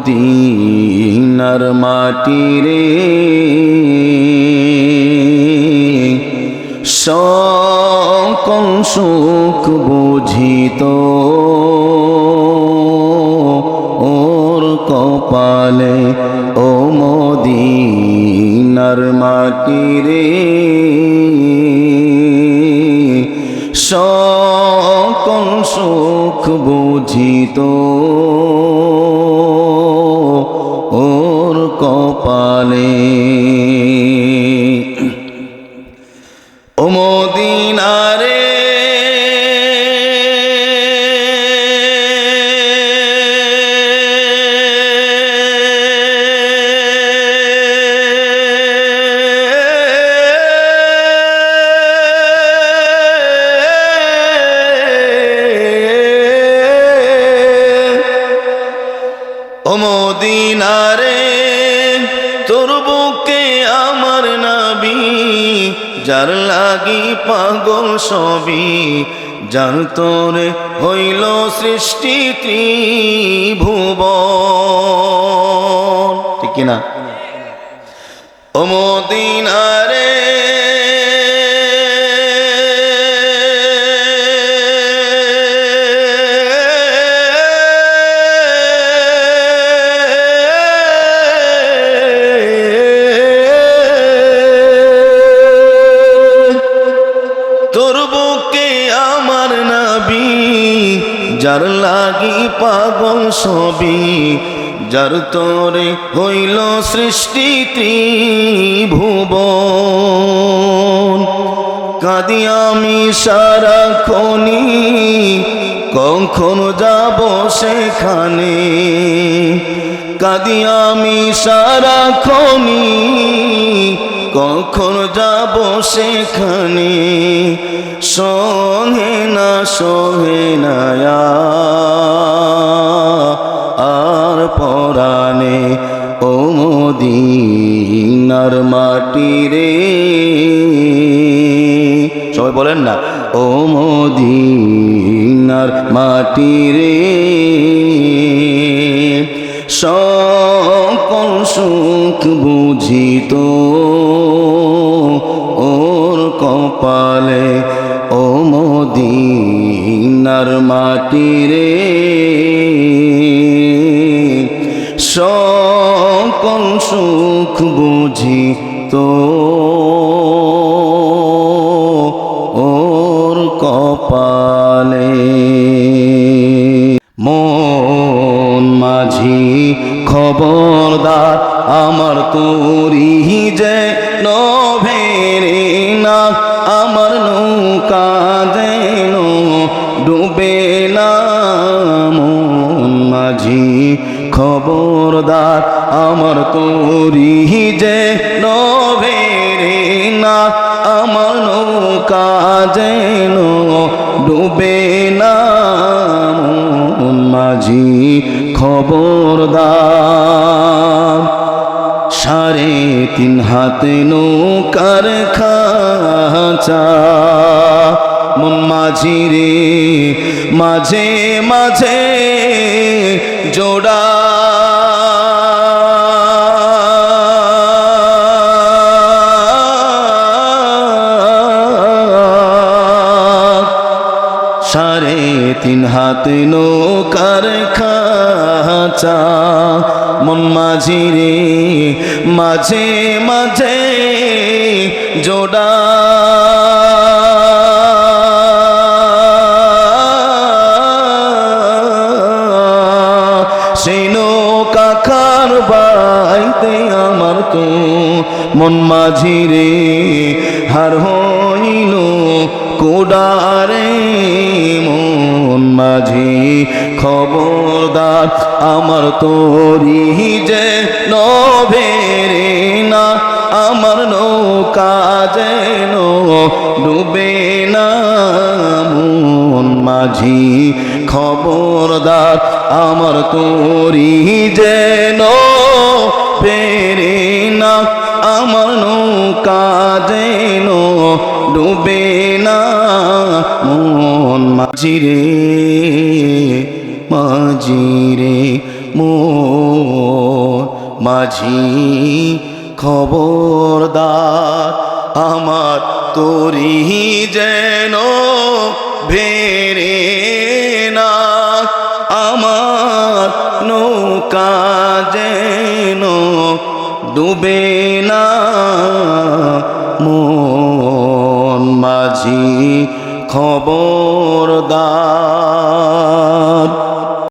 মদিনার মাটি রে সকল সুখ বুঝিত ওর কপালে ও মদিনার মাটি রে সকল সুখ বুঝিত ওর কপালে ও মদিনা রে ও মদিনা রে তোর বুকে আমার নবী যার লাগি পাগল সবই যার তোরে হইল সৃষ্টি ত্রিভুবন ঠিক কিনা ও মদিনা রে তোর বুকে আমার নবী যার লাগি পাগল সবই যার তোরে হইল সৃষ্টি ত্রিভুবন কাঁদি আমি সারাক্ষণি কখন যাব সেখানে কাঁদি আমি সারাক্ষণি কখন যাব সেখানে সহে না আর পরাণে ও মদিনার মাটি রে সবাই বলেন না ও মদিনার মাটি রে সকল সুখ বুঝিত ওর কপালে ও মদিনার মাটি রে সকল সুখ বুঝিত ওর কপালে মন মাঝি খবরদার আমার তোরি যে নভেরে না আমার নৌকা যেন ডুবে না মন মাঝি খবরদার আমার তোরি যে নভেরে না আমার নৌকা যেন ডুবে না মন মাঝি খবরদার 3.5 হাতে নৌকার খাঁচা মন মাঝি রে মাঝে মাঝে জোড়া সাড়ে 3 হাতে নৌকার খাঁচা মন মাঝি রে মাঝে মাঝে জোড়া সেই নৌকা খার বাইতে আমার তো মন মাঝি রে হার হইল কোডারে মন মাঝি খবরদার আমার তোরি যে নভেরে না আমার নৌকা যেন ডুবে না মন মাঝি খবরদার আমার তোরি যেন পেরে না আমার নৌকা যেন ডুবে না মন মাঝি রে মন মাঝি খবরদার আমার তরি যেন ভেরে না আমার নৌকা যেন ডুবে না মন মাঝি খবরদার